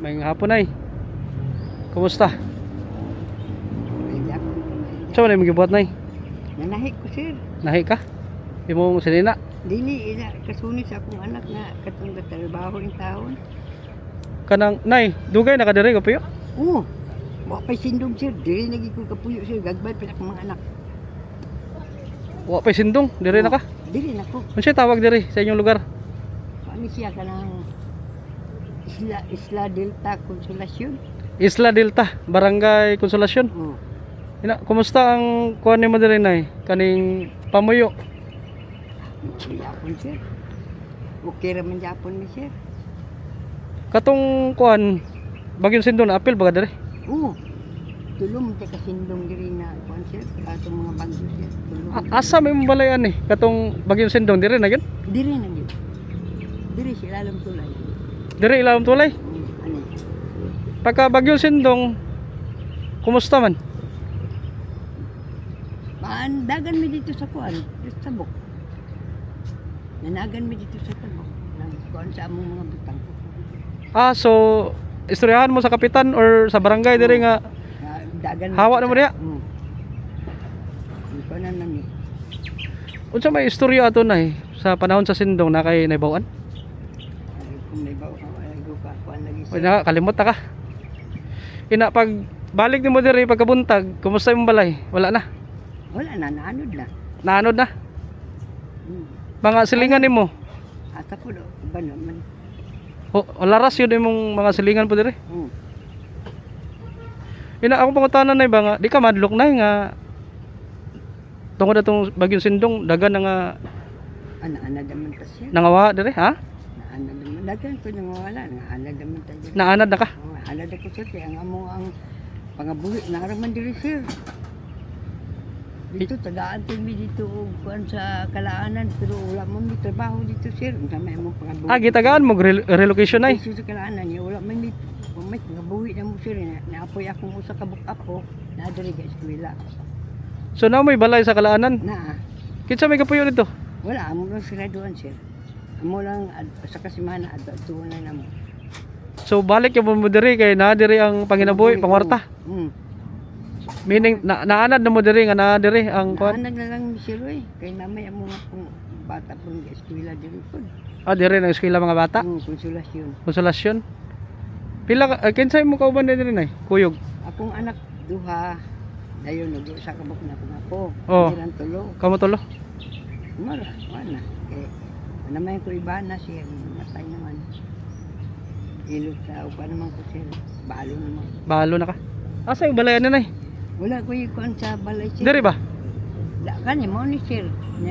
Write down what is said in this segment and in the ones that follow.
May hapon ay. Kumusta? Saan na yung magibuhat na Nanahi ko sir. Nahi ka? Imo sinina? Dili ina kasuni sa akong anak na katong trabaho in taon. Kanang nay, dugay na ka diri kapuyo? Oo. Wa pa sindong sir. Dili lagi ko kapuyo sir. Gagbay pa akong mga anak. Wa pa sindong, diri na ka. Dili na ko. Unsay tawag diri sa inyong lugar? Kami siya kanang Isla Delta Consolacion. Isla Delta, Barangay Consolacion. Oo. Ina, kumusta ang kuan nimo diri nay? Kaning pamuyo. Japon sir. Okay raman Japon ni sir. Katong kuan Bagyong Sindong na apil baga diri. Oo. Tulong ta kasindong diri na kuan sir. Atong mga bagyo sir. Tulong. Asa may balayan ni? Katong Bagyong Sindong diri na gyud. Diri na gyud. Diri sila alam tulay. Diri ilawom tulay. Ano? Pagka Bagyong Sindong, kumusta man? Dagan mi dito sa kuan, sa tabok. Nanagan mi dito sa tabok. Nang kuan sa among mga butang. So istoryahan mo sa kapitan or sa barangay diri nga Dagan. hawa na mo diha. Iko na nami. Unsa may istorya ato nay sa panahon sa Sindong na kay naibawan? Kung may bawa ay go ka kuan lagi Oy siya. na kalimot ta ka. Ina pag balik nimo diri pagkabuntag, kumusta imong balay? Wala na. Wala na naanod na. Naanod na. Hmm. Mga silingan nimo. Asa ko do ba naman. O laras yun imong mga silingan po diri. Ina ako pangutanan nay ba nga di ka madlok nay nga tungod atong Bagyong Sindong dagan na nga Ana daman ta siya. nangawa diri ha? Ana daman dagan ko nang wala na ana daman ta. Naanad na ka. Ana da ko sir kay ang among ang pangabuhi na raman diri sir. Dito tagaan mi dito og kuan sa Kalaanan pero wala man mi trabaho dito sir. Unsa may among pangabuhi. Gitagaan mo relocation nay. Dito sa Kalaanan niya wala man mi pangabuhi na mo sir na apoy akong usa ka apo na diri sa eskwela. So na may balay sa Kalaanan. Na Kinsa may kapuyo nito? wala amo lang sila doon sir. Amo lang sa kasimana adto na namo. So balik yung mo diri kay na diri ang panginabuhi pangwarta. Meaning naanad na mo diri nga na diri ang kuan. Naanad na lang mi sir kay namay amo nga pong bata pong eskwela diri pod. Diri nang eskwela mga bata. Konsolasyon. Konsolasyon. Pila kinsa mo kauban diri nay? Kuyog. Akong anak duha dayon nag sa kabuk na akong apo. Oh. Diran tulo. Kamo tulo. Mara, wala. Kay naman ko iba na siya matay naman. Ilog sa upa naman ko sir. Balo naman. Balo na ka. Asa yung balayan na nay? Wala ko yung sa balay sir. Diri ba? Kanya mo ni sir.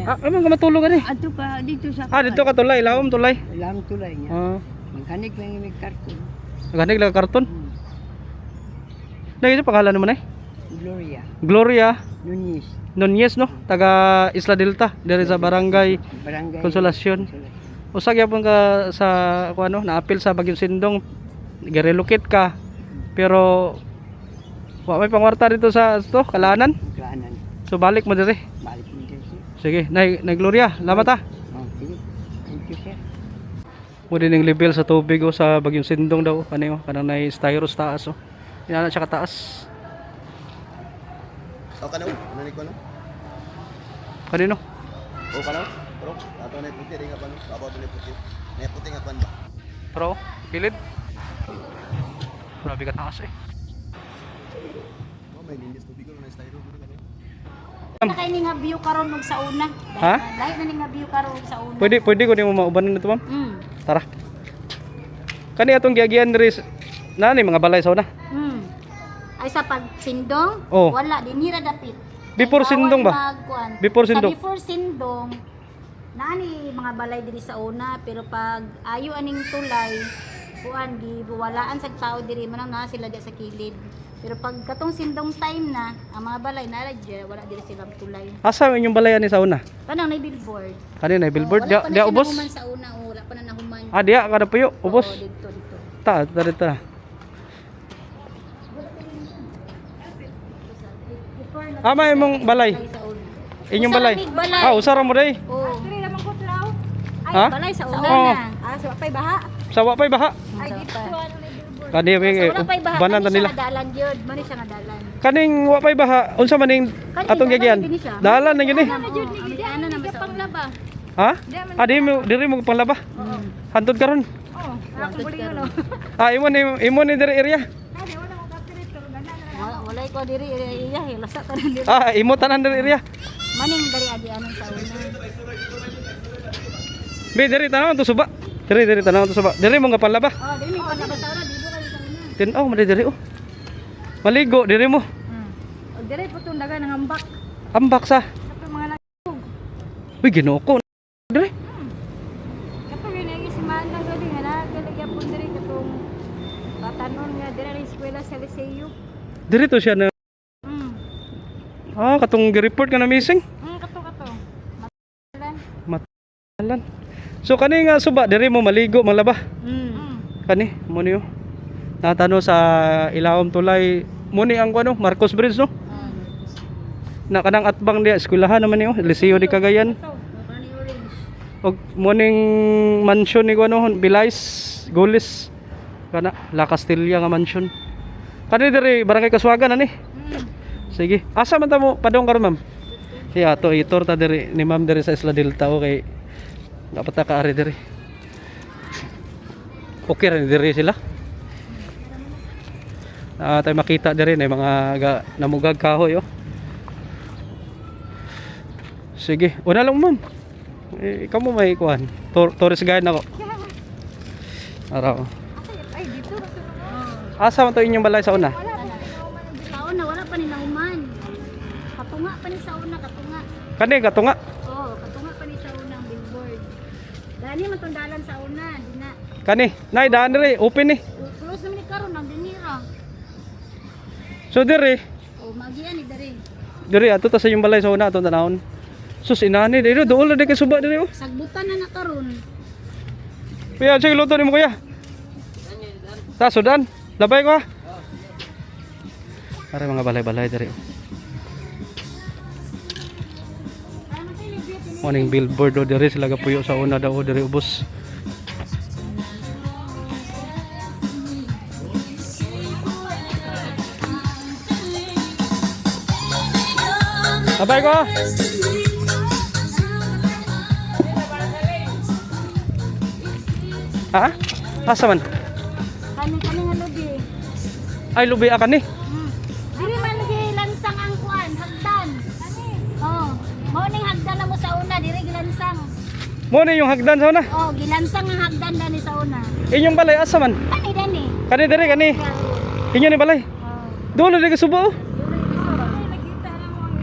Ano ka matulog ani? Ato ka dito sa Dito ka tulay, lawom tulay. Alam tulay niya. Magkanig lang yung karton. Ganig lang karton. Nay ito pangalan mo nay? Gloria Gloria Nunez. Nunez no, taga Isla Delta, diri sa barangay Barangay Consolacion. Usag yapon ka sa kuno, naapil sa Bagyong Sindong, gi-relocate ka. Pero wa may pangwarta dito sa Kalaanan. Kaanan. So balik mo diri. Balik mo dito sir. Sige, nay Gloria, salamat ha. Sige. Thank you sir. Mo din ang level sa tubig sa Bagyong Sindong daw, kanay kanang nay styros taas oh. Ina siya kataas. Kanaw? Ano ni ko no? Kanino? Kanaw? Pero ato na puti ring apan, abaw ni puti. Ni puti nga pan ba? Pro, kilid. Grabe ka taas eh. Oh, may linis tubig ko na styro dito kanaw. Na kay ning view karon og sa una. Ha? Dahil na ning view karon og sa una. Pwede ko din mo maubanan nito ma'am. Tara. Kani atong giagian diri nani mga balay sa una. Ay sa pagsindong, Oh. wala dinira dapit. Before Ay, sindong ba? bawal magkuan. Before sindong. Sa before sindong, nani mga balay diri sa una, pero pag ayo aning tulay, kuan gibuwalaan sa tao diri man na sila di sa kilid. Pero pag katong sindong time na, ang mga balay na diri, wala diri sila tulay. Asa ang inyong balayan ni sa una? Kanang na billboard. Kani na billboard Wala pa na dia siya ubos. nahuman sa una, wala pa na nahuman. Dia kada puyo ubos. Oo, dito. Ta, dito. May imong balay. Inyong balay. Usara mo day. Oo. Ha? Balay sa una Oo. na. Sawa pa'y baha. Kani Wala pa'y baha. banan ta Kani siya nila. nga dalan yun. Mani siya nga dalan. Kaning wa pay baha unsa man ning atong dalan gagyan? din siya. Dalan na gini. Ano na sa panglaba? Ha? Diri mo panglaba. Hantod karon. Imo ni diri area. Wala ko diri iya lasa ka na diri. Imo tanan diri area. Maning dari adi anon sa una. Be diri tanaw to suba. Diri tanaw to suba. Diri mo nga panlaba. Dili pa na sa una dito kayo sa una. Tin-aw man diri oh. Maligo diri mo. Og diri po tong daga ng ambak. Ambak sa. Sa mga Uy Ginoo ko. Diri. Kapag yun ay isimaan na gali nga na galagyan po diri katong batanon nga diri sa eskwela sa Liceo. Diri to siya na. Katong gi-report ka na missing. Kato. Matalan. So kani nga suba diri mo maligo malaba. Kani mo niyo. Natano sa Ilawom Tulay mo ni ang ano Marcos Bridge no. Na kanang atbang dia eskwelahan naman niyo Liceo di Cagayan. Og morning mansion ni ano Bilais Golis kana La Castilla nga mansion. Kani diri barangay Kaswagan ani. Sige. Asa man ta mo padong karon ma'am? Siya to itor ta diri ni ma'am diri sa Isla Delta okay. Dapat ta kaari diri. Okay ra ni diri sila. Tayo makita diri na mga namugag kahoy oh. Sige, una lang ma'am. Ikaw mo may kuhan. Tourist guide nako. Araw. Ay dito. Asa man to inyong balay sa una? Sa una wala pa ni nauman. Katunga pa ni sa una katunga. Kani katunga. Katunga pa ni sa una ang billboard. Dani man tong dalan sa una, di na. Kani, nay daan diri, open ni. Close naman ni karon ang dinira. So diri, Magian ni dari. diri ato ta sa inyong balay sa una atong tanawon. Sus inani diri dool na kay suba diri oh. Sagbutan na karon. Kuya, sige luto nimo kuya. Ta sudan, labay ko ha. Para mga balay-balay diri. Morning billboard do diri sila gapuyo sa una daw diri ubos. Labay ko ha. Ha? Asa man? Kani nga lubi. Ay lubi ka ni. Dili man lagi lansang ang kuan, hagdan. Kani? Mao ning hagdan na mo sa una, diri gilansang. Mo ni yung hagdan sa una. Gilansang ang hagdan dani sa una. Inyong balay asa man? Kani dani. Kani diri kani. Inyo ni balay. Dulo di ka subo. Nakita na mo ang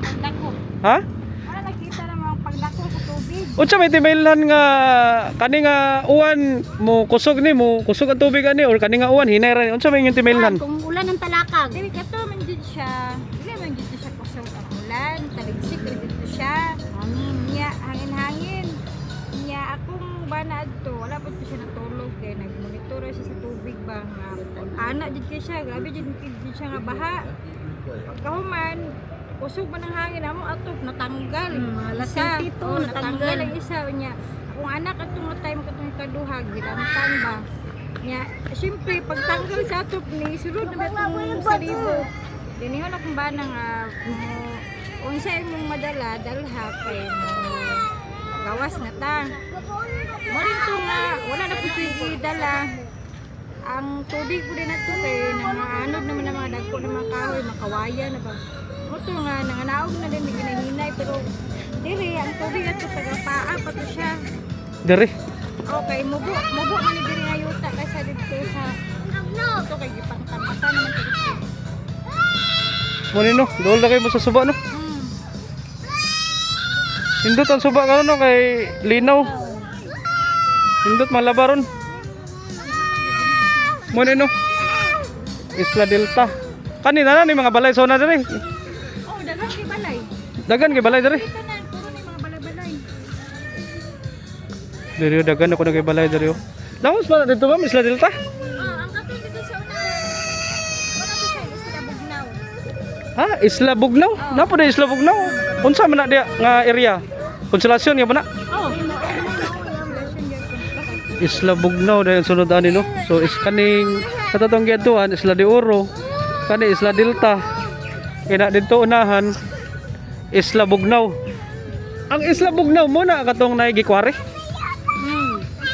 pagdako. Ha? Nakita na mo ang pagdako sa tubig. Unsa may timailhan nga kani nga uwan mo kusog ni mo kusog ang tubig ani or kani nga uwan hinay ra ni unsa may inyong timailhan? Kung ulan ng talakag. Dili kato man jud siya. Dili man jud siya kusog ang ulan, taligsik dito siya. Hangin niya, hangin-hangin. Niya akong bana adto, wala pa siya natulog kay nagmonitor siya sa tubig ba nga. Ana jud kay siya, grabe jud siya nga baha. Pagkahuman, kusog man ang hangin amo ato natanggal. Alas Isa, 22, natanggal ang isa niya. Akong anak atong time katong kaduha ginamtan ba. Nya, siyempre pagtanggal sa ato ni sulod na itong sa libo. Diniho na kung ba na nga unsa imong madala dalha kay mo gawas na ta. Mo rin to nga wala na po siya dala. Ang tubig ko din nato kay nangaanod naman ang mga dagko ng mga kahoy, makawaya na ba. Ito nga, nanganaog na din, may ginahinay, pero dili, ang tubig ato tagapaa pa to siya. Diri. Okay, mubo man ni diri nga yuta kaysa dito sa ito kay gipangtambatan naman to dito. Mo ni no, duol na kay mo sa suba no. Indot ang suba karon no kay linaw. Indot malabaron. Mo ni no. Isla Delta. Kanina na ni mga balay sa una diri. Oh, dagan kay balay. Dagan kay balay diri. Ito na, puro ni mga balay-balay. Diri dagan ako na kay balay diri oh. Damos pa dito ba Isla Delta? Ang katong dito sa una. Wala to siya, sila bugnaw. Ha, Isla Bugnaw? Napo na Isla Bugnaw? Unsa man na dia nga area? Konsolasyon ya ba na? Oh, Isla Bugnaw dahil sunod ani no. So is kaning katatong giadtuan Isla de Oro, kani Isla Delta. Kina dito unahan Isla Bugnaw. Ang Isla Bugnaw mo na katong naigikwari,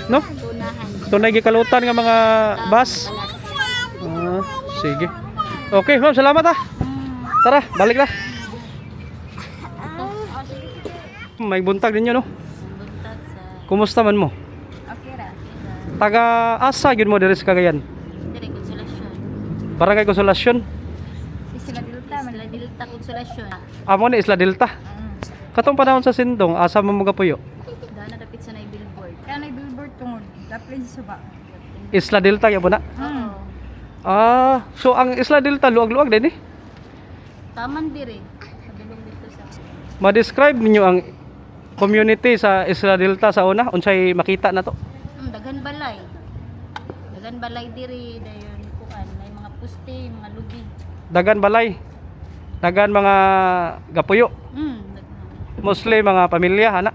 no? Tunahan. Ito naigikalutan nga mga bus. Ah, sige. Okay, ma'am, salamat ah. Tara, balik na. May buntag ninyo no. Buntag sa Kumusta man mo? okay ra. Taga asa gyud mo diri sa Cagayan? Dire konsolasyon. Barangay Konsolasyon. Isla Delta, Manila Delta konsolasyon. Amo ni Isla Delta. Katong panahon sa Sindong, asa mo mga puyo? Dana dapit sa nay billboard. Kaya na billboard tungod. Dapat sa ba? Isla Delta gyud na. Oo. Ah, so ang Isla Delta luag-luag din eh. Taman dire. Padulong dito sa Ma-describe ninyo ang community sa Isla Delta sa una, unsay makita na to? Dagan balay. Dagan balay diri dayon kuan may mga puste, mga lubi. Dagan balay. Dagan mga gapuyo. Daghan. Mostly mga pamilya ana.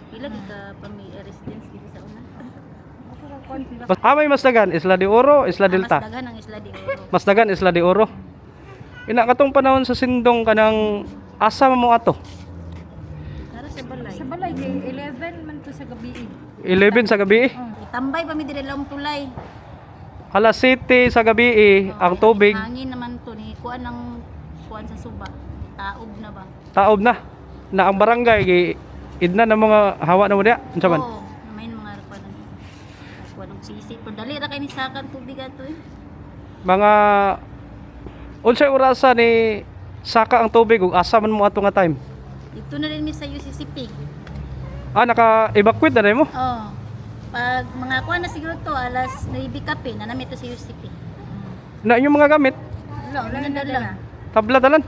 Pila gid ka pamilya residence diri sa una. May mas dagan Isla de Oro, Isla Delta. Mas daghan ang Isla de Oro. Mas dagan Isla de Oro. Ina katong panahon sa Sindong kanang asa mo ato? Tara sa balay. Sa balay, 11 man to sa gabi. 11 sa gabi. Itambay pa mi diri lang tulay. Alas 7 sa gabi ang tubig Hangin naman to ni kuan ng kuan sa suba. Taob na ba? taob na. Na ang barangay idna ng mga hawa na mo diya. Unsa man? Oo, may mga kuan ng kuan ng sisi. Pero dali ra kay ni sakan tubig ato eh. Mga unsay orasa ni saka ang tubig ug asa man mo ato nga time? Dito na rin mi sa UCCP. Ah, naka-evacuate na rin mo? Oo. Pag mga kuan na siguro to alas 9 kape na nami to sa UCCP. Na inyong mga gamit? Wala, wala na lang. Tabla dalan?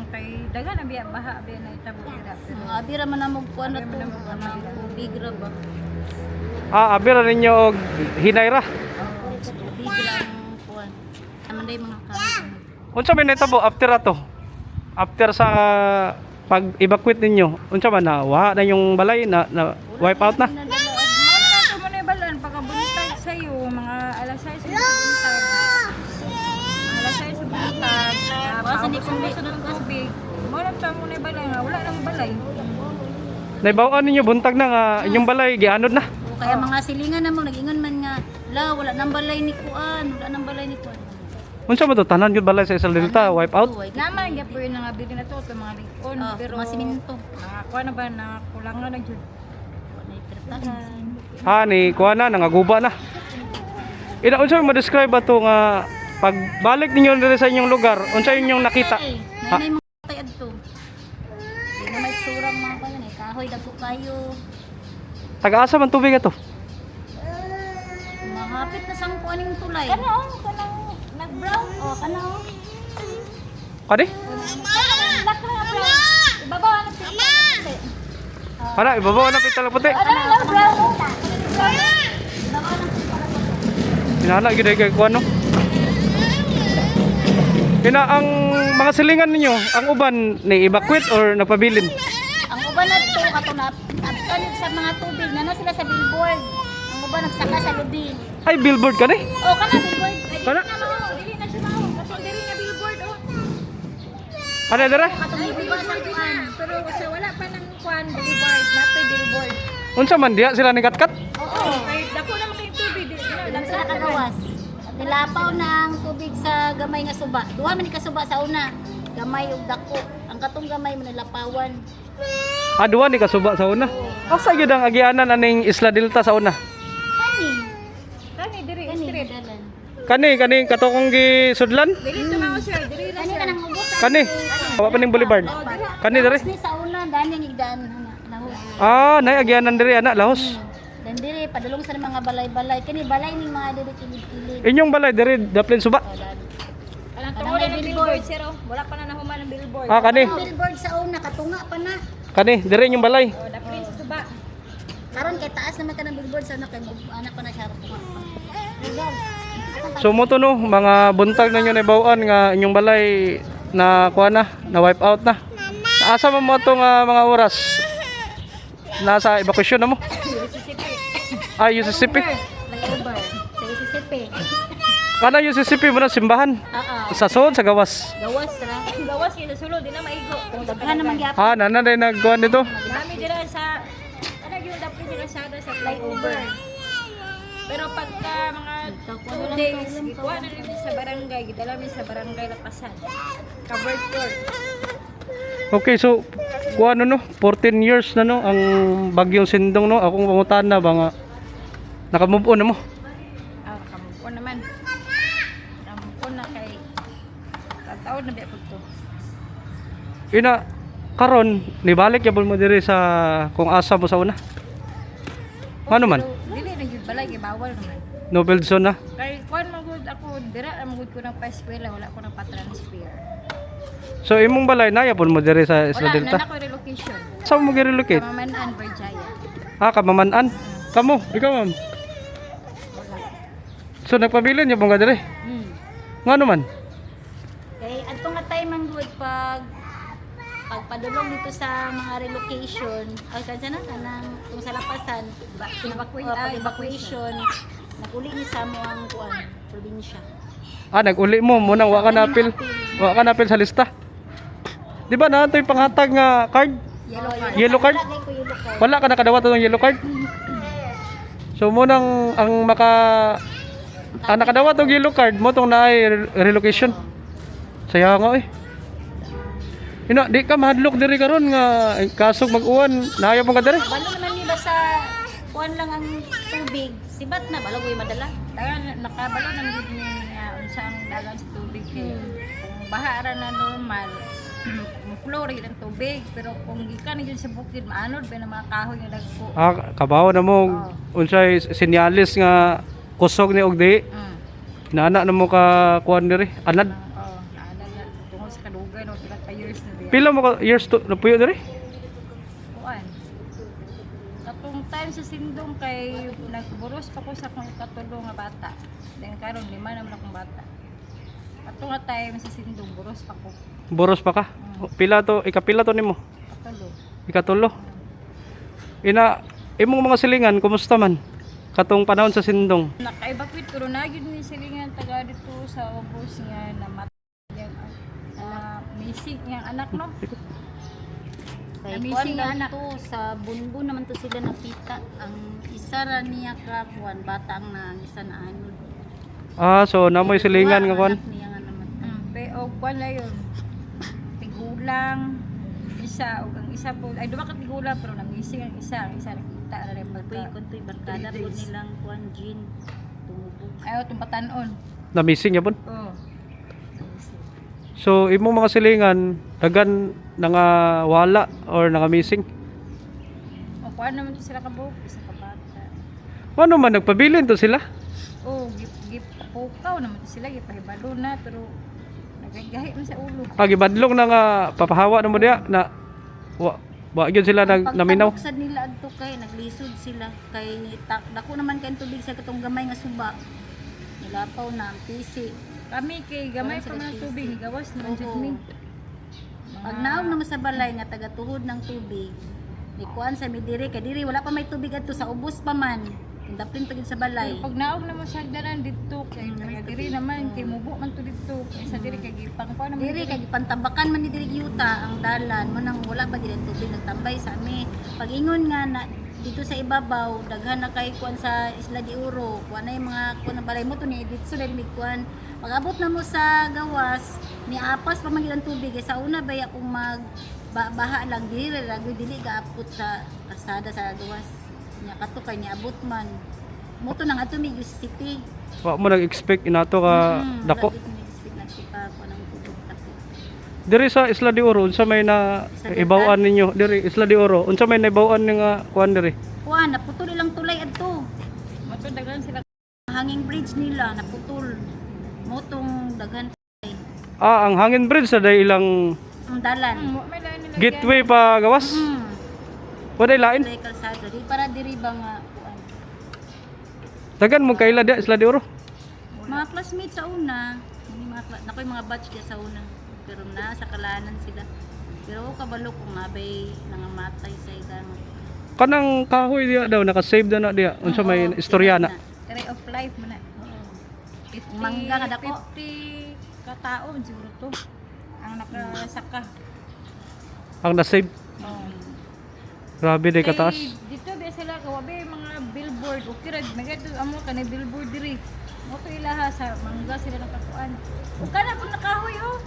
Kay dagan na biya baha biya na itabo ira. Mga abira man na mo kuan na to. Mga tubig ra ba? Ah, abira ninyo og hinayra. Tubig lang kuan. Naman day mga kahoy. Unsa man nahitabo after ato? After sa pag-evacuate ninyo, unsa man na wa na yung balay na wipe out na? Mano na to mo na balan pagkabuntag sa'yo mga alas 6 sa buntag. Alas 6 sa buntag. Basta ni kung Sunod ng tubig. Mo na to mo na balan nga wala nang balay. Naibaw-an ninyo buntag na nga inyong balay gianod na. O kaya mga silingan na mo nag-ingon man nga, la wala nang balay ni kuan, wala nang balay ni kuan. Unsa man to tanan gyud balay sa Isla Delta wipe out? Naman gyud po yung nga bili na to mga likon pero mga siminto. mga kuha na ba na kulangan na jud. Wala ipertahan. Ha ni kuha na nangaguba na. Ina unsa mo describe ato nga pagbalik ninyo diri sa inyong lugar, unsa inyong nakita? Ay, Ha? nanay mga tay adto. Di na may surang mga kayo na kahoy dagko kayo. Taga-asa man tubig ato? Mahapit na sang kuaning tulay. Kanang nag-brown O kana o. Kani? black na brown. Ibabaw na si Ana ibabaw na pitala puti. Ano lang brown. Inana gyud kay kuan no. Kina ang mga silingan ninyo, ang uban ni evacuate or napabilin? Ang uban na to kato na abtan sa mga tubig na sila sa billboard. Ang uban nagsaka sa lubi. Ay billboard kani? O kana billboard. Kana? Dili na siya mao. Katong diri nga billboard oh. Ana dara? Katong billboard sa kuan. Pero sa wala pa nang kuan billboard, nato billboard. Unsa man diha sila ni katkat? Oo, kay dako na makay tubig di. Lang sila kagawas. Nilapaw na ang tubig sa gamay nga suba. Duha man ni kasuba sa una. Gamay ug dako. Ang katong gamay man nilapawan. Aduan ni kasuba sa una. Asa gyud ang agianan aning Isla Delta sa una? Kani. Kani diri Kani street. dalan. Kani katokong gisudlan? Diri sa mao sir, diri na Kani siya. kanang ubos. Kani. Wa pa ning boulevard. Kani diri. Ni sa una dani ang igdaan lahos. Ah, nay agianan diri ana lahos. Dan diri padulong sa mga balay-balay. Kani balay ning mga diri kilid-kilid. Inyong balay diri daplin suba. O dali. Kanang Kanang tungod may ng billboard sir oh. Wala pa na nahuman ang billboard. Ah, kani. Ang billboard sa una katunga pa na. Kani diri inyong balay. Oh, dapin sa suba. Karon kay taas naman ka ng billboard sa una kay anak pa na siya katunga pa. So mo to no, mga buntag ninyo naibaw-an nga inyong balay na kuha na wipe out na. Asa mo mo to nga mga oras? Nasa evacuation na mo? Mississippi. Ah, UCCP. Sisipi. Kana yung sisipi mo na simbahan. Sa sod, sa gawas. Gawas ra. Gawas kayo sa sulod, di na maigo. Daghan naman gyapon. Ah, nanay nagkuhan dito. Dami dira sa ano yung dapat nila sada sa flyover. Pero pagka mga 2 days, ikuha na rin sa barangay, gidala mi sa barangay Lapasan. Covered court. Okay, so kuha no 14 years na no ang bagyong Sindong no. Akong pangutan na ba nga naka-move on na mo. Ah, kampo naman. Kampo na kay taon na biya to. Ina karon nibalik yabol mo diri sa kung asa mo sa una. Ano man? Dili na gyud balay kay bawal naman. Nobel zone na. Kay kuan magud ako, dira na magud ko ng pa-eskwela, wala ko ng pa-transfer. So imong balay na yabol mo diri sa Isla Wala Delta. na ako relocation. Saan mo gi-relocate? Kamaman-an, Virgaya. Ah, Kamaman-an. Kamo, ikaw ma'am. So nagpabilin yabong ka diri. Ngano man? Kay adto nga time man good pagpadulong dito sa mga relocation, ay kansa na kanang kung sa Lapasan, evacuation, naguli ni sa mo ang kuan, probinsya. Ah, nag-uli mo munang wa ka napil. Wa ka napil sa lista. Di ba na ito'y panghatag nga card? Yellow card? Lagay ko yellow card. Wala ka nakadawat ng yellow card? So munang ang nakadawat ng yellow card mo tong naay relocation. Saya nga eh. Ina, di ka mahadlok diri karon nga kasog mag-uwan, naaya mo ka diri. Balo naman ni basta kuan lang ang tubig, sibat na balo ko'y madala. Dagan nakabalo nang gid ni unsa ang dagan sa tubig kay kung baha ra na normal, floride ang tubig, pero kung gikan gyud sa bukid maanod ba na mga kahoy nga dagko. Ah, kabaw na mo unsay sinyalis nga kusog ni og di. Nana na mo ka kuan diri. Anad. Oh, naalala na tungod sa kadugay no pila ka years na diya. Pila mo ka years to napuyo diri? Kuan. Katong time sa Sindong kay nagburos pa ko sa akong ikatulo nga bata. Then karon 5 naman akong bata. Katong nga time sa Sindong buros pa ko. Boros pa ka. Pila to, ikapila to nimo? Katulo. Ikatulo. Ina imong mga silingan kumusta man? Katong panahon sa Sindong. Naka-evacuate pero nagyud ni silingan taga dito sa Obos nga namatay missing yang anak no. Kay Amazing kuan lang anak. to sa bunbun naman to sila napita. Ang isa ra niya ka kuan bata ang na ang isa na anod. Ah, so namoy silingan nga kuan. Anak niya nga naman. Pero wala yun. Tigulang isa o ang isa po ay duha ka tigulang pero na-missing ang isa nakita na rin Pagpuy ko to'y barkada po nilang kuan gin tumubog. ayaw itong patanon. Na missing yapon. Oh. So imong mga silingan dagan nga wala or nga missing. O kuha naman to sila kabuok isa ka bata. Ano man nagpabilin to sila? Oh, pukaw naman to sila gipahibalo na pero nagagahi man sa ulo. Gibadlong na nga papahawa na mo diya na wa gyud sila naminaw. Pagtabuksad nila adto kay naglisod sila kay dako naman kay tubig sa katong gamay nga suba. Nilapaw na ang pisi. Kami kay gamay pa man ang tubig gawas naman jud mi. Pag naog naman sa balay nga taga tuhod ng tubig, ni kuan sa midiri kay diri wala pa may tubig adto sa ubos pa man. Daplin pagid sa balay. Pag naog naman sa hagdanan dito kay diri naman kay mubo man to dito kay sa diri kay gipang kuha naman Diri kay gipantabakan man ni diri yuta ang dalan mo nang wala pa diri ang tubig nagtambay sa ami. Pag ingon nga na dito sa ibabaw daghan na kay kuan sa Isla de Oro, kuan na yung mga kuan ng balay mo to ni dito sa diri kuan. Pag abot na mo sa gawas, ni apas pa man gyud ang tubig kay sa una bay akong mag baha lang diri dili gaapot sa kasada sa gawas. Nya kato kay niabot man. Mo to nang ato mi City. Wa mo nag-expect inato ka dako. Diri sa Isla de Oro unsa may na ibaw-an ninyo diri Isla de Oro unsa may naibaw-an nga kuan diri? Kuan naputol ilang tulay adto. matuldagan sila. Hanging bridge nila naputol. Motong daghan Ah, ang hangin bridge sa day ilang ang dalan. May lain nila. gateway pa gawas. Waday lain. Tulay kalsada. Di para diri ba nga kuan. Dagan mo kaila dia Isla de Oro. Mga classmates sa una, hindi nakoy mga batch dia sa una. Pero na sa kalanan sila. Pero kabalo kung nabay nangamatay sa igang. Kanang kahoy diya daw naka-save na diya unsa may istorya na. Tree of life man na. Mangga nga dako. 50 katao siguro to. Ang nakasaka. Ang nasave. Oh. Grabe day kataas. Dito ba sila kawabe mga billboard. Okay ra magato amo kanay billboard diri. Mo to ilaha sa mangga sila nakakuan. Ug kana pud nakahoy oh.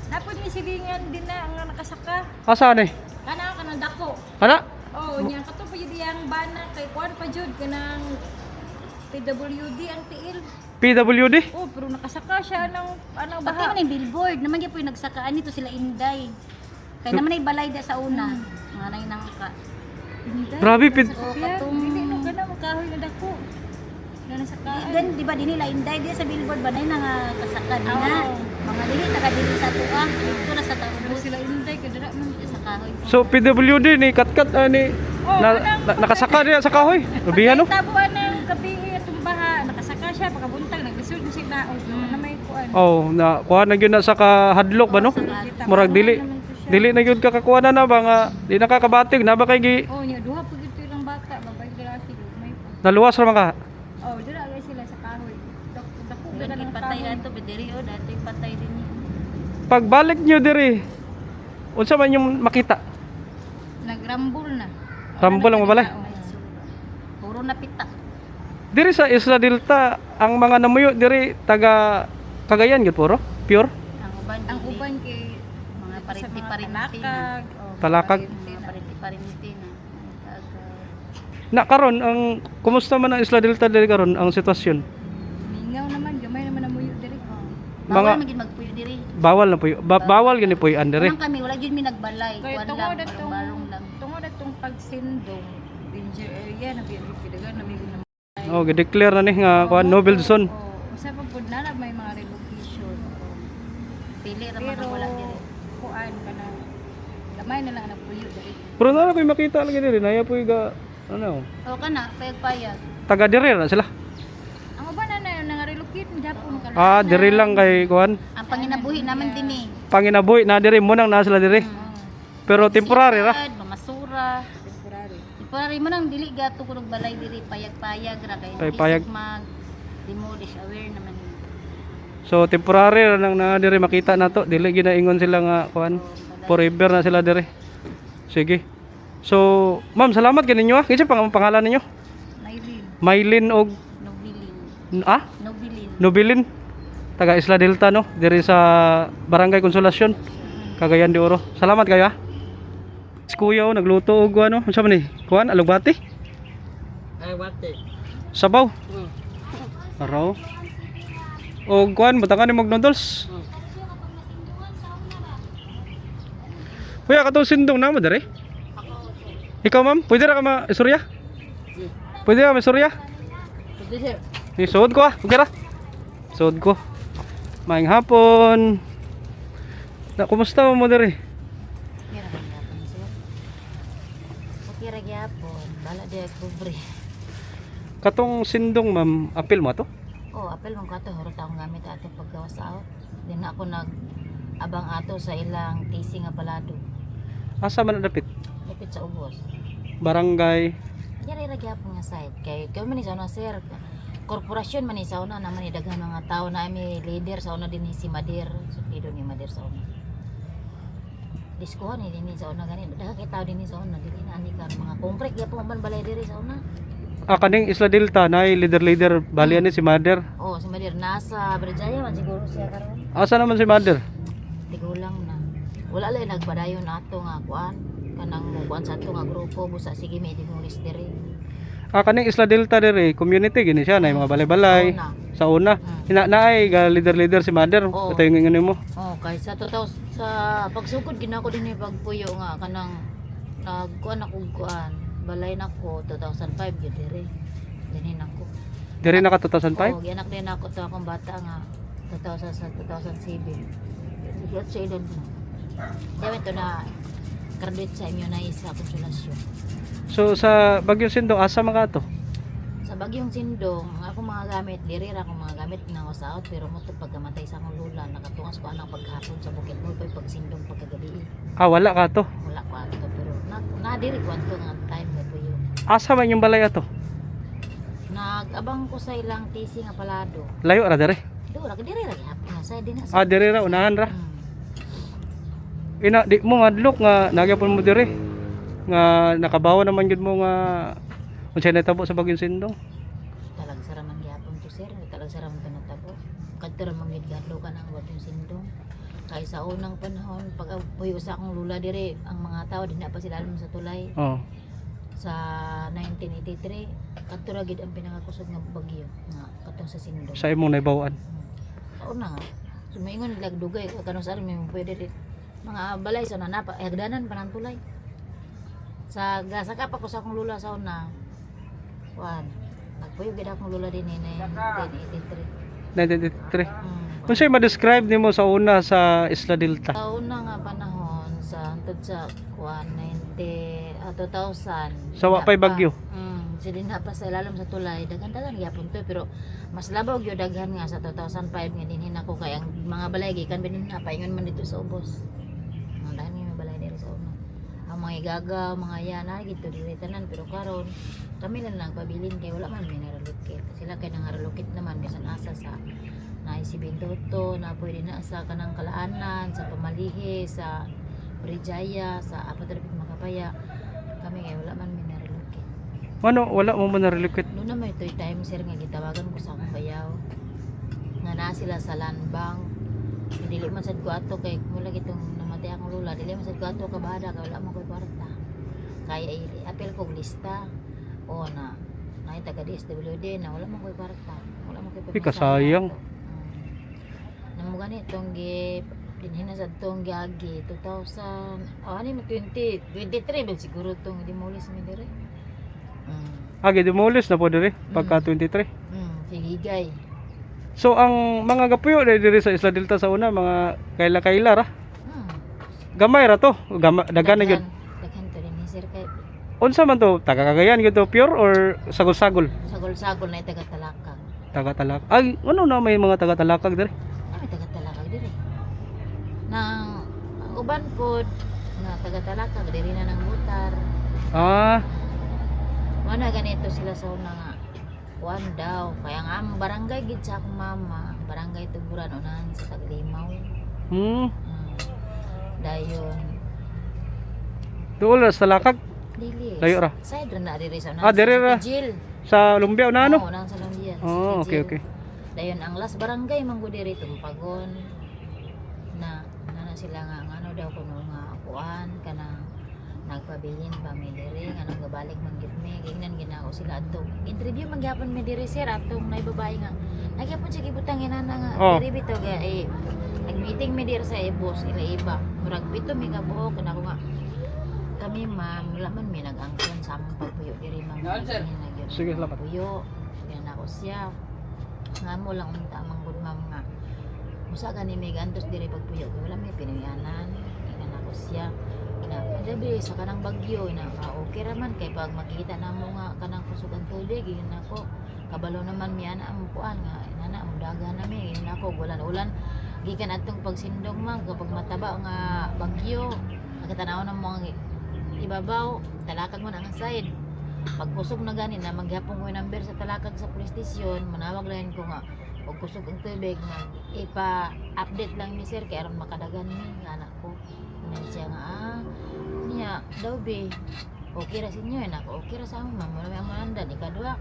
Napod ni silingan din na ang nakasaka. Asa ni? Kana kanang dako. Ana? Oh, nya kato pa jud yang bana kay kuan pa jud kanang PWD ang tiil. PWD? Oh, pero nakasaka siya ng ano Pati baha. man yung billboard, naman gyud po yung nagsakaan nito sila Inday. Kaya naman ay balay da sa una. Mga nang nang ka. Grabe pid. O Kaya katong dili no kana makahoy na dako. Na nasakaan. then di ba dinila Inday di sa billboard ba nay nga kasakan na. Oo. Mga dili taga dili sa tuwa. Ito na sa Pero taon sila inday kadara man. sa kahoy. So PWD ni katkat ni nakasaka diya sa kahoy. Rubihan no? Tabuan ng gabi atong baha, nakasaka siya pagkabuntag naglisod na siya na may kuan. Oh, na kuha na gyud na sa kahadlok ba no? Murag dili. Dili na gyud kakakuha na ba nga di nakakabatig na ba kay gi Oh, nya duha pud ito ilang bata, babay lalaki may pa. naluwas ra man ka. Oh, dira guys sila sa kahoy. Dako Yan na ng patay kahoy. ato bidiri o dati patay din yun. Pagbalik nyo diri, unsa man yung makita? Nagrambol na. Rambol ang mabalay. Puro na pita. Diri sa Isla Delta, ang mga namuyo diri taga Cagayan gyud puro, pure. Ang uban kay mga sa parinti-parinti na. Talakag. Oh, Talakag. Mga parinti-parinti na. Na karon ang kumusta man ang Isla Delta diri karon ang sitwasyon? mingaw naman, gamay naman ang muyo diri. Bawal Mga- maging magpuyo diri. Bawal na puyo. Bawal gani puyo diri. Unang kami wala gyud mi nagbalay. Kaya Kuan tungod lang, atong barong lang. tungod atong pagsindong danger area na biya pidagan na may Oh, gi-declare na ni nga kuan Nobel zone. Oh, usa pa pud na may mga relocation. Pili ra man Pero ang wala diri. kuan kana gamay na lang ang puyo diri. Pero na koy makita lagi diri, naya puyo ga ano, O kana payag-payag. taga diri na sila. Ang uban na relocate ng Japon kala. Ah, diri lang kay kuan. Ang panginabuhi naman din eh. Panginabuhi na diri mo nang na sila diri. Pero temporary ra. Sikad, Mamasura. Temporary. Temporary mo nang dili gato kunog balay diri payag-payag ra kay Payag-payag. isip mag demolish aware naman yun. So temporary ra nang na diri makita nato, dili ginaingon sila nga kuan. Forever na sila diri. Sige. So, ma'am, salamat kaninyo ah. Kinsa pang pangalan ninyo? Maylin. Maylin og Nobilin. Nobilin. Nobilin. Taga Isla Delta no, diri sa Barangay Konsolasyon, Cagayan de Oro. Salamat kayo ah. Si Kuya oh, nagluto og ano, unsa man ni? Kuan alugbati? Ay, wate. Sabaw. Araw. Og kuan butangan ni mag noodles. Kuya katong sindong na mo diri? Ikaw ma'am, pwede ra ka ma-istorya? Pwede ra ma-istorya? Pwede sir. Ni suod ko ah, okay ra. Suod ko. Maayong hapon. Na kumusta mo diri? Kira ra gyapon sir. Okay ra gyapon, bala di kubre. Katong sindong ma'am, apil mo to? Oh, apel man kato horot akong gamit ato paggawas out. Din ako nag abang ato sa ilang TC nga palado. Asa man dapit? Lapit sa ubos. Barangay. Yari ra gyapon nga site kay man ni sa una sir. Korporasyon man ni sa una naman ni daghang mga tao na may leader sa una din si Madir, suplido ni Madir sa una. Diskuhan ni din sa una ganin. Daghang kay tao din sa una dili na ani ka mga concrete gyapon man balay diri sa una. Ah, kaning Isla Delta na leader balian ni si Mother. Oh, si Madir nasa Berjaya man siguro siya karon. Asa naman si Mother? Tigulang na. Wala lay nagpadayon nato nga kuan kanang kuan sa ato nga grupo busa sige may demolish diri. Ah, kaning Isla Delta diri, community gini siya na mga balay-balay. Sa una. Sa una. Naay ga leader si Mother. Oo. Ito yung ngano mo. Oh, kay sa 2000 sa pagsukod ginako din ni pagpuyo nga kanang nagkuan ako kuan. Balay nako 2005 gyud diri. Dinhi nako. Diri na ka 2005? Oh, gianak din ako to akong bata nga 2000 sa 2007. Iyot sa edad mo. Dawit to na graduate sa immunize sa konsolasyon. So sa Bagyong Sindong asa man ka to? Sa Bagyong Sindong, ang akong mga gamit, diri ra akong mga gamit na ako sa out pero mo to pagkamatay sa akong lula, nakatungas ko anang paghapon sa bukid mo pag sindong pagkagabi. Ah, wala ka to. Wala ko ato pero na diri ko ato nga time na po yun. Asa man yung balay ato? Mag-abang ko sa ilang tisi nga palado. Layo ra dire. Do ra diri ra gyapon na sa din na. Ah, dire ra unahan ra. Mm. Ina di mo madlok nga nagyapon mo dire. Nga nakabawa naman gid mo nga unsay natabo sa Bagyong Sindong. Talag saraman gyapon to sir, talag saraman to natabo. Kadto ra man gid gadlo ka nang Bagyong Sindong. Kay sa unang panahon pag puyo sa akong lula dire, ang mga tao di na pa sila alam sa tulay. Oh. Sa 1983 kadto ra gid ang pinangakusog nga bagyo nga katong sa Sindong. Sa imong naibawaan. Kauna nga sumingon nila dugay kanang sa amin pwede rin mga balay sa nanapa hagdanan pa ng tulay. Sa gasaka pa ko sa akong lula sa una. Kuan. Nagpuyo gid akong lula din ni 1983. 1983. Unsay ma-describe nimo sa una sa Isla Delta? Sa una nga panahon sa antod sa kuan 2000 Sa wa pay bagyo. Sa dinha pa sa ilalim sa tulay daghan-daghan gyapon to pero mas labaw gyud daghan nga sa 2005 nga dinhin ako kay ang mga balay gikan binin na paingon man dito sa ubos. Ang dami mga balay diri sa una. Ang mga igagaw, mga yana gito diri tanan pero karon kami lang nagpabilin kay wala man may narelocate. Sila kay nangarelocate naman bisan asa sa naisibindoto na pwede na sa kanang kalaanan, sa pamalihi, sa Brijaya, sa Apatrapik Makapaya. Kami kay wala man may narelocate. Ano wala mo man na-relocate? Noon na may toy time sir nga gitawagan ko sa akong bayaw. Nga naa sila sa land bank. Dili man sad ko ato kay mula gitong namatay akong lula, dili man sad ko ato kabada kay wala man koy kwarta. Kaya apel ko lista o na taga DSWD na wala man koy kwarta. Wala man koy Ika sayang. Namo gani tong gi dinhin na sa tong giagi 2000 ano mo 2023 ba siguro tong demolish mi dire. Agi demolish na po dire pagka 23. Sige gay. So ang mga gapuyo diri sa Isla Delta sa una mga kaila-kaila ra. Gamay ra to. Daghan na gyud. Daghan to din sir kay Unsa man to? Taga Cagayan gyud to pure or sagol-sagol? sagol-sagol na taga Talakag. Taga Talakag. Ay, ano na may mga taga Talakag dire? Ay taga Talakag dire. Nang ang uban pod na taga Talakag diri na nang butar. Ah, Mana ganito sila sa una nga kuan daw kaya nga ang barangay gid sa akong mama, barangay Tuguran unahan sa Taglimaw. Dayon dool ra sa Talakag dili. Layo ra. Side ra na diri sa Ah, diri ra. Jill. sa Lumbia na ano? Oo, nang sa Londian. Oh, okay, okay. Dayon ang last barangay manggo diri Tumpagon na sila nga ang ano daw kuno nga kuan kanang nagpabilin pa mi diri nga nagbabalik man gid mi gingnan ginako sila adto interview man gyapon mi diri sir atong nay babae nga nagyapon siya gibutang inana nga diri bitaw ga nag-meeting mi diri sa boss ila iba murag pito mi ka buok kana ko nga kami ma'am wala man mi nag-angkon sa among pagpuyo diri ma'am. Sige, salamat. Puyo yan ako siya nga mo lang unta mang good ma'am nga musa gani may gantos diri pagpuyo wala may pinuyanan yan ako siya na adabi sa kanang bagyo na okay raman kay pag makikita namo nga kanang kusog ang tubig yun ako kabalo naman mi ana ang kuan nga inana mo dagan na mi yun ako ulan gikan atong pagsindong man kapag mataba nga bagyo nakatanaw na mo ang ibabaw Talakag man ang side pagkusog na gani na maghapon ko yung number sa Talakag sa police station manawag lang ko nga pag kusog ang tubig nga ipa-update lang mi sir kaya aron makadagan mi nga anak ko ngayon siya nga niya daw be okay ra sa inyo anak okay ra sa amon ma'am wala may amandan ikadua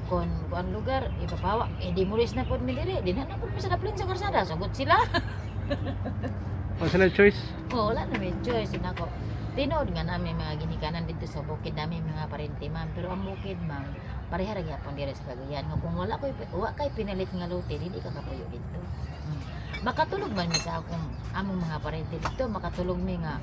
kon kuan lugar ipapawa demolis na pod mi diri di na pod mi sa daplin sa karsada sagot sila O sila choice. wala na may choice nako tinood nga namin mga ginikanan dito sa bukid namin mga parente ma'am pero ang bukid ma'am pareha ra gyapon diri sa Cagayan nga kung wala kay pinalit nga lote dili ka kapuyo dito makatulog man mi sa akong among mga parente dito makatulog mi nga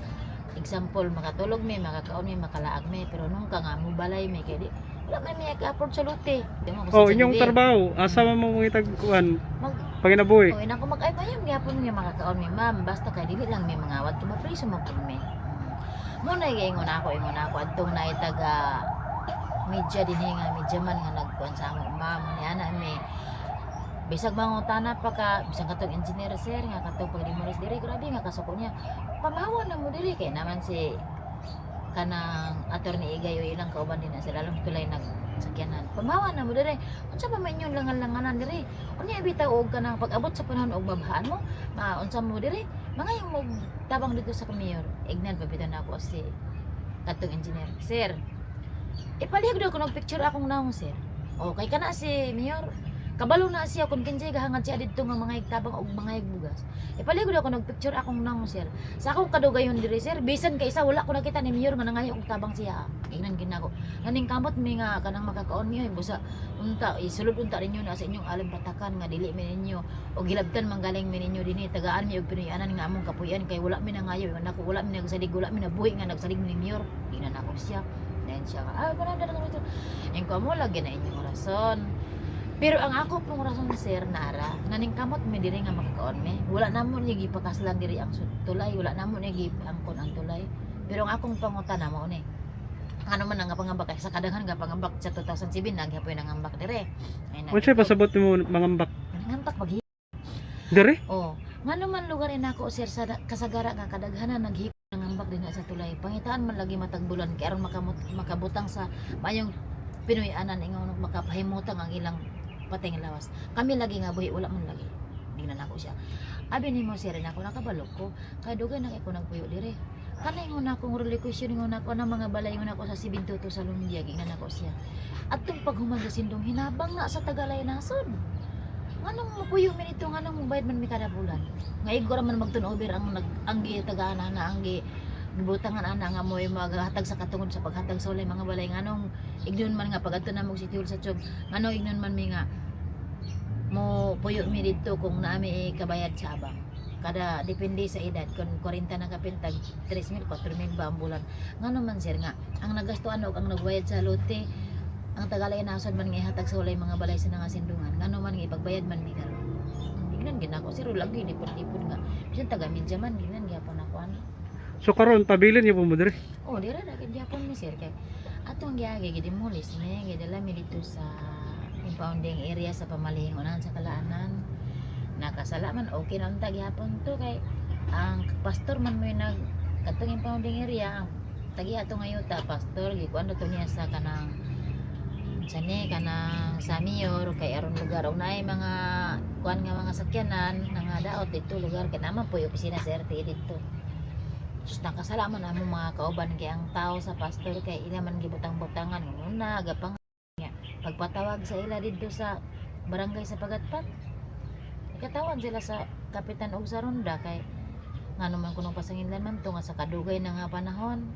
example makatulog mi makakaon mi makalaag mi pero nung ka nga mo balay mi kay di wala man mi ka-afford sa lote Inyong trabaho asa man mo ngitag kuan mag panginabuhi. ina ko mag-aypayam gyapon nga makakaon mi ma'am basta kay dili lang mi mangawat kay mapriso man pud mi mo na ingon ako adtong na taga media dinhi nga media man nga nagkuan sa among ma'am ni ana mi bisag mangutana pa ka bisag katong engineer sir nga katong pagdimulis diri grabe nga kasuko niya pamahawan na mo diri kay naman si kanang attorney Igayo ilang kauban din na sila alam tulay sakyanan. Pamawa na mo dire. Unsa pa man inyong langan-langanan dire? Unya bitaw og kanang pag-abot sa panahon og babahan mo, unsa mo dire? Mga yung mo tabang dito sa mayor. Ignan pa bitaw na ako si katong engineer. Sir, ipalihag daw ko ng picture akong naong sir. Okay ka na si mayor. Kabalo na siya kung kinsay gahangad siya dito nga mga higtabang og mga higbugas. Ipaligod ako nagpicture akong nang sir. Sa akong kadugayon diri sir, bisan kay isa wala ko nakita ni mayor nga nangayo og tabang siya. Ingnan ginako. Naning kamot mi nga kanang makakaon niyo busa unta isulod unta ninyo na sa inyong alim patakan nga dili mi ninyo og gilabtan manggaling mi ninyo dinhi tagaan mi og pinuyanan nga among kapuyan kay wala mi nangayo nako wala mi nagsalig wala mi nabuhi nga nagsalig ni mayor. Ingnan ako siya. Then siya pananda na ito. Engko mo lagi na inyong rason. Pero ang ako pong rason sir nara, naning kamot mi diri nga makakaon mi. Wala namon ni gipakaslan diri ang tulay, wala namon ni giangkon ang tulay. Pero ang akong pangutana mo ni. Ano man nga pangambak sa kadaghan nga pangambak sa 2007 nagyapoy nangambak dire. Unsa pasabot mo mangambak? Nangambak pag Dire? oh, ngano man lugar nako sir sa kasagara nga kadaghanan naghip nangambak din sa tulay. Pangitaan man lagi matagbulan kay aron makabutang sa mayong Pinoy-anan ingon makapahimutang ang ilang patay nga lawas. Kami lagi nga buhi wala man lagi. Tingnan ako siya. Abi nimo sir na ako nakabalok ko. Kay dugay na kay ko nagpuyo dire. Kanay ngon ako relocation ngon ako na mga balay ngon ako sa Sibintuto sa Lundia gingnan ako siya. Atong paghuman sa sindong hinabang na sa Tagalay nasod. Nganong mapuyo mi nito nganong mobayad man mi kada bulan. Nga igora man magturnover ang anggi tagaana na anggi gibutangan ana nga mo'y maghatag sa katungod sa paghatag sa ulay mga balay nganong ignon man nga pagadto na mo sitiyul sa tiyog nganong ignon man mi nga mo puyo mi dito kung naami kabayad sa abang kada depende sa edad kung 40 na kapintag 3,000 4,000 ba ang bulan ngano man sir nga ang nagastuan og ang nagbayad sa lote ang tagalay nasod man nga ihatag sa ulay mga balay sa nangasindungan ngano man nga ipagbayad man mi karon ignan ginako sir lagi dipon-dipon nga bisan taga medya man ignan gyapon ako ani. So karon pabilin niyo po mo dire. Oh, dira na kay Japon mi sir kay atong gyagi gidemolis ni gidala mi dito sa impounding area sa pamalingonan sa Kalaanan. Nakasala man okay na unta gyapon to kay ang pastor man mo nag katong impounding area ang tagi ato ngayota pastor gikuan to niya sa kanang sa mayor kay aron lugar unay mga kuan nga mga sakyanan nga daot dito lugar kay naman po yung opisina sa RTA dito. Just nakasalaman na mo mga kauban kay ang tao sa pastor kay ila man gibutang-butangan una gapang nga pagpatawag sa ila dito sa barangay sa Pagatpat. Ikatawag sila sa kapitan og sa ronda kay ngano man kuno pasanginlan man to nga sa kadugay na nga panahon.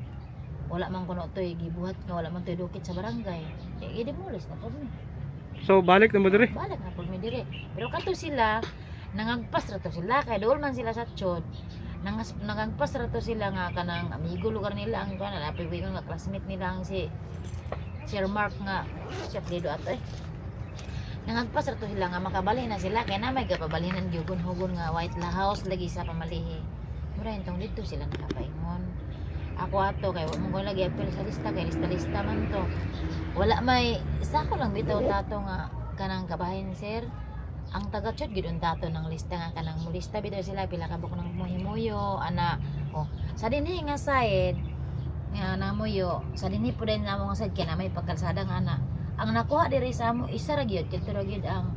Wala man kuno toy gibuhat nga wala man toy dukit sa barangay. Kay idemolis na pud mi. So balik na mo dire. Balik na pud mi dire. Pero kadto sila nangagpas ra to sila kay dool man sila sa chod. Nangagpas ra to sila nga kanang amigo lugar nila ang kana napay nga classmate nila ang si Sir Mark nga siya pledo ato nangagpas ra to sila nga makabali na sila kay na may gapabalinan gyugon-hugon nga White House lagi sa pamalihi mura intong dito sila nakapaingon ako ato kay wa mo lagi apil sa lista kay lista man to wala may isa ko lang bitaw tato nga kanang kabahin sir ang taga-chat gidon dato ng lista nga kanang mulista bitaw sila pila ka buko ng muhimuyo ana sa dinhi nga side nga namuyo sa dinhi pud din namo nga side kay na may pagkalsada nga ana ang nakuha diri sa amo isa ra gyud kay ra gyud ang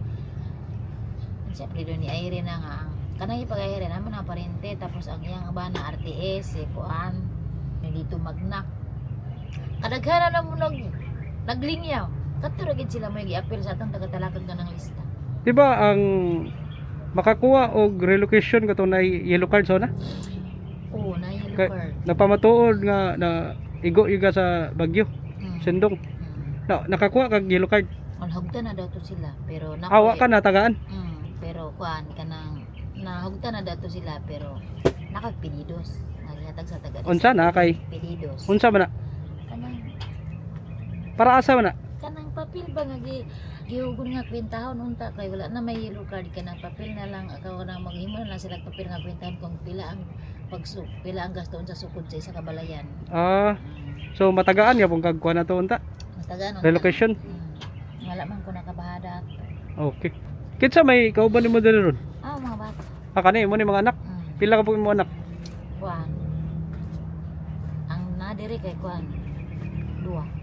siyempre do ni Irene na nga ang kanang ipag-Irene namo na parente tapos ang iyang bana RTS kuan dito magnak kadaghanan na mo naglingyaw kadto ra gyud sila may gi-appeal sa atong taga-talakad nga ng lista. Diba ang makakuha og relocation kato na yellow card so na? Oo, na yellow Kay- card. Napamatuod nga na igo-iga sa Bagyo, Sindong. Nakakuha kag yellow card. Hugta na daw to sila pero Awa ka na tagaan. pero kuan kanang nahugta na daw to sila pero nakagpedidos naghatag sa taga Unsa na kay? pedidos Unsa man na? kanang Para asa man na? kanang papel ba nga gihugon nga kwentahon unta kay wala na may yellow card kanang papel na lang ako na maghimo na lang sila papel nga kwentahon kung pila ang pila ang gastoon sa sukod sa isa ka balayan. So matagaan ya pong kagkuha na to unta. Matagaan unta. Relocation. Wala man ko nakabahada. Okay. Kitsa may kauban nimo diri ron? Mga bata. Kani mo ni mga anak. Pila ka po mo anak? Kuan. Ang nadiri kay kuan.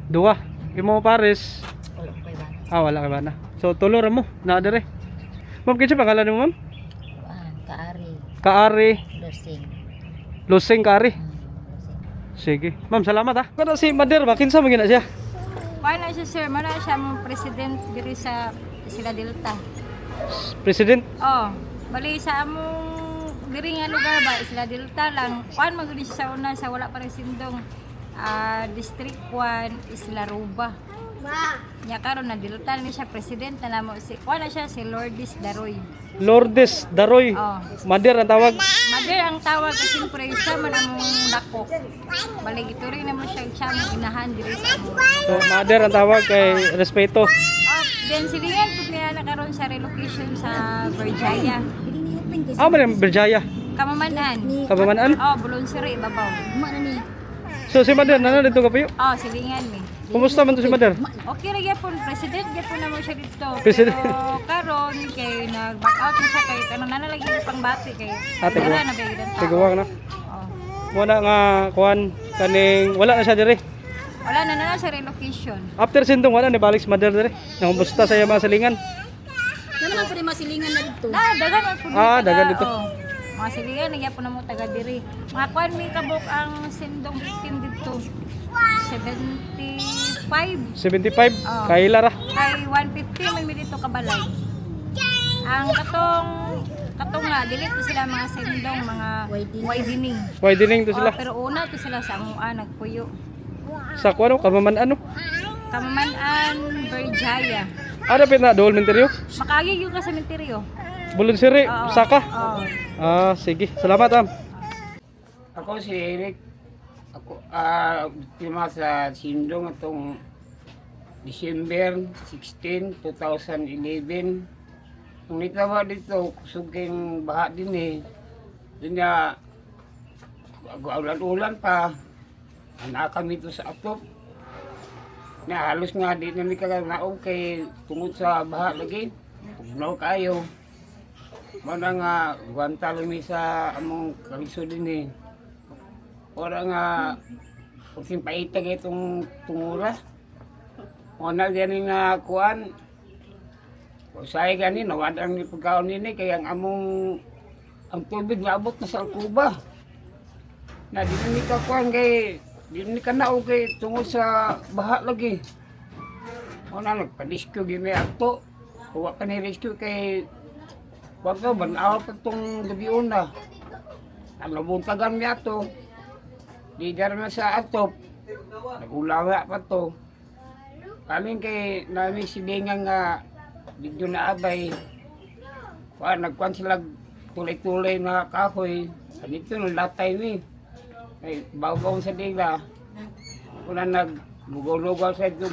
Dua. Imo pares. Wala wala ko kay bana. Wala ka ba na? So tulo ra mo na dire. Ma'am, kinsa pangalan mo, ma'am? Kaari, Kaari, Lusing. Lusing Kaari. Lusing. Sige. Ma'am, salamat ha. Kada si Mader ba kinsa mo gina siya? Kuha na siya sir, mana siya mong president diri sa Sila Delta. President. Oh, bali sa among diri nga lugar ba Sila Delta lang. Kuan maguli siya sa una sa wala pa rin sindong District 1 Isla Ruba. Nya karon na Delta ni siya president na namo si kuan na siya si Lourdes Daroy. Lourdes Daroy. Oh. Mader ang tawag. Mader ang tawag kasi siyempre siya man among dako. Bali ito rin naman siya ang inahan diri sa among. So Mader ang tawag kay respeto. Then silingan pud niya na karon sa relocation sa Virginia. Madam Berjaya. Kamamanan. Kabamanan. Oh, Bulonsiri ibabaw. So si Mader na dito ka payo. Oh, silingan mi. Kumusta man to si Mader? Okay ra gyapon president gyapon na mo siya dito. President. Pero karon kay nag-back out na siya kay kanang nalagi ni pangbati kay. Ate ko. Dara na bigidan ta. Tiguwang na. Oh. Wala nga kuan kaning wala na siya dire. Wala na sa relocation. After sindong wala ni balik si Mader dire. Nangumusta sa iya mga salingan. Ano man pwede masilingan na dito? Dagan ang pud. Dagan dito. Oh. Mga silingan na gyapon na mo taga diri. Mga kuan mi kabuk ang sindong victim dito. 75 75 Oh. kaila ra. kay 150 may dito kabalay. Ang katong nga dili to sila mga sindong mga widening. Widening to sila. Pero una to sila sa amua nagpuyo. Sa kuan kamaman ano? Kamamanan Virginia. Ada pina dool menteryo. Makagi yung ka sementeryo. Bulon siri Oo. saka. Oo. Sige. Salamat am. Ako si Eric. Ako biktima sa sindong itong December 16, 2011. Nung nitawa dito, kusuging baha din eh. Doon na, ulan-ulan pa. Anak kami ito sa atop. Na halos nga di namin kaganaog kay tungod sa baha lagi. Tugnaw kayo. Mana nga, guwanta lumi sa among kaliso din eh. Ora nga, kung paitag itong tungura. Una gani nga kuan. Kung sa'yo gani, nawadang ni pagkaon nini, kaya ang tubig naabot na sa Alcuba. Na di ni ka kuan kay, di ni ka naog kay tungod sa baha lagi. Una nagpa-rescue gini ato. Huwag pa ni rescue kay, wag ka, banaw pa itong gabi una. Nalabuntagan niya to. Di dara sa atop, nagulawa pa to. Kaling kay namin silingan nga dito na abay. Nagkuhan sila tulay-tulay na kahoy. Dito nung latay ni. Ay, babaw sa dila. Wala naglugaw-lugaw sa ito.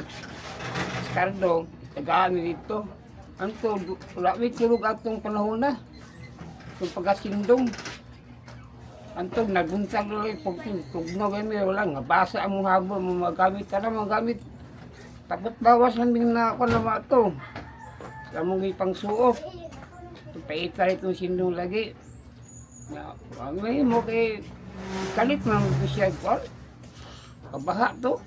Skardo, tagaan dito. Ano to, wala may tulog atong panahon na. Itong pagkasindong. Antog naguntag lang pag tugnog ay wala nga basa ang habo mo magamit ka na magamit. Tapos bawas namin na ako na to. Sa mong ipang suot. Paita itong sindong lagi. May mo kay kalit man ko siya ko. Kabaha to.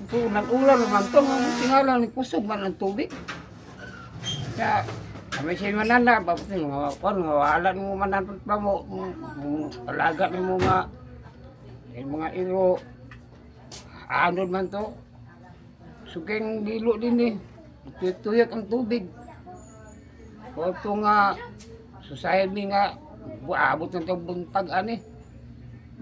Ito nag-ulan naman to. Tingala ni kusog man ang tubig. Kaya kami siya manana, bakit nga wala mo manantot pa mo, alaga mo mga iro, ano man to, sugeng dilo din eh, tuyok ang tubig. O ito nga, society nga, buabot ng itong buntag ani.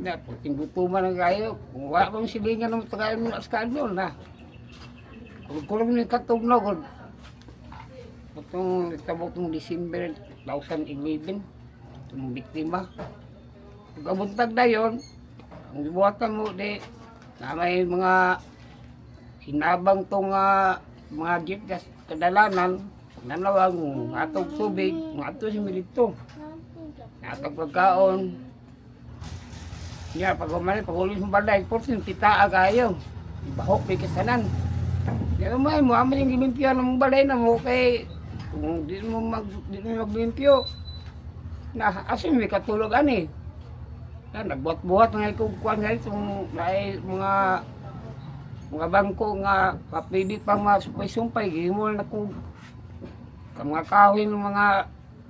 Na, puting gutuman ng kayo, kung wala pang silingan ng tagayon mo askadol na. Kung ni katugnog, itong itabok ng December 2011, itong biktima. Pag abuntag na yun, ang ibuhatan mo di, na may mga hinabang itong mga jeep kadalanan, nanawag mo, atog tubig, ato si Milito. Atog pagkaon. Nga, pag umali, pag ulit mo balay, porsin, pitaa kayo. Ibahok may kasanan. Yan mo, amin yung gilimpyan ng balay na mo kay kung di mo maglimpyo, na asin may katulog ani. Nagbuhat-buhat nga ikong kuhan nga itong mga mga bangko nga kapili pa masumpay-sumpay gihimo na ko mga kahoy ng mga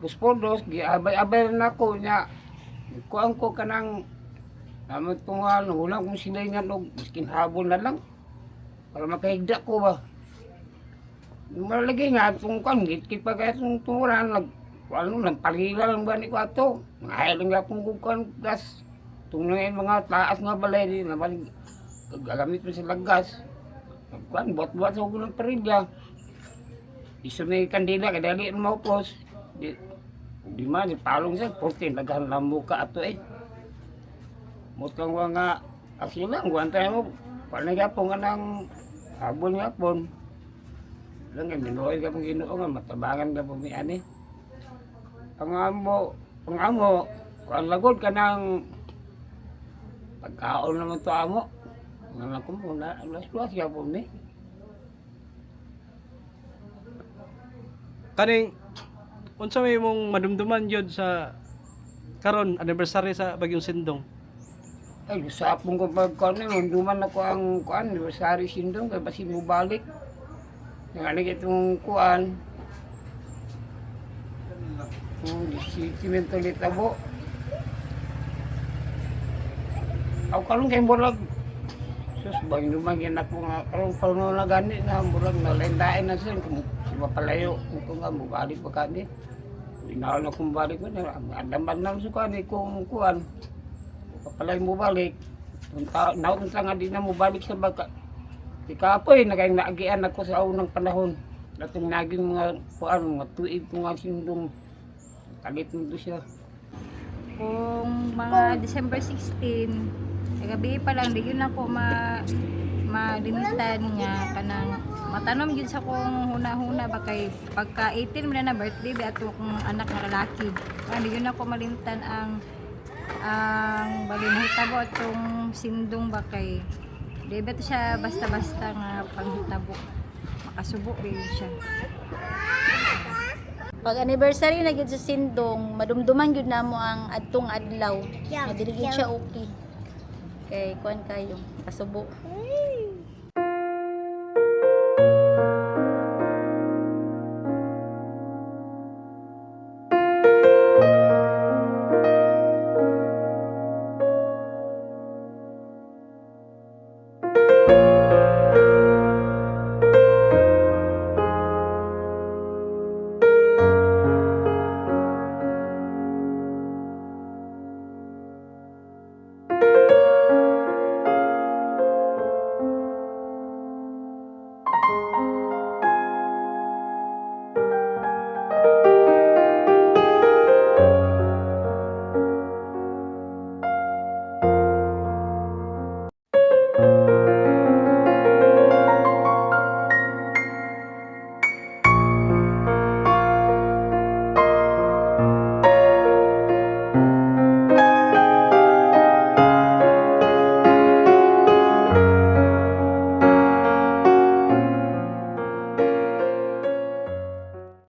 guspodos giabay-abay na ko nya kuan ko kanang naman itong ulang kong sila nga miskin habol na lang para makahigda ko ba. Malagi nga itong kuan git pa kaya itong tumuran lang palila lang ba ni ko ato mga lang nga akong kukuan gas itong mga taas nga balay di naman gagamit mo sila gas kuan buat-buat sa huwag ng parilya iso may kandila kadali ang maupos di man palong sa 14 naghan lang muka ato mutang nga asilang guantay mo panagapon nga ng habon nga pon lang nga minuoy ka pong ginoo nga matabangan ka pong ani ang amo kuan lagod ka ng pagkaon naman to amo nga ko muna alas 2 siya po ni Kaning unsa may mong madumduman jud sa karon anniversary sa Bagyong Sindong? ay usapon ko pagkuan ni duman ako ang kuan anniversary sindong kay basi mo balik nga itong kuan si Cimento Litabo ako kalong kay murag sus bang dumagyan ako nga kalong na gani na murag nalendain na siya kung mapalayo kung nga mubalik pa kani inaon na kung balik mo na andaman na sa kani kung kuan papalay mo balik naon sa nga di na mo balik sa baka di kapoy nagayang naagian ako sa unang panahon datong naging mga kuan mga tuig ko nga sindong kalit mo siya Kung mga December 16, gabi pa lang, di yun ako malimitan nga kanang matanom yun sa kong huna-huna ba kay pagka 18 mo na birthday ba ato kong anak na lalaki. Kaya di yun ako malimtan ang bali mahitabo atong sindong ba kay di ba siya basta-basta nga panghitabo. Makasubo ba yun siya. Pag anniversary na gyud sa sindong, madumduman gyud namo ang adtong adlaw. Nga dili gyud siya okay. Kay kuan kayo, kasubo.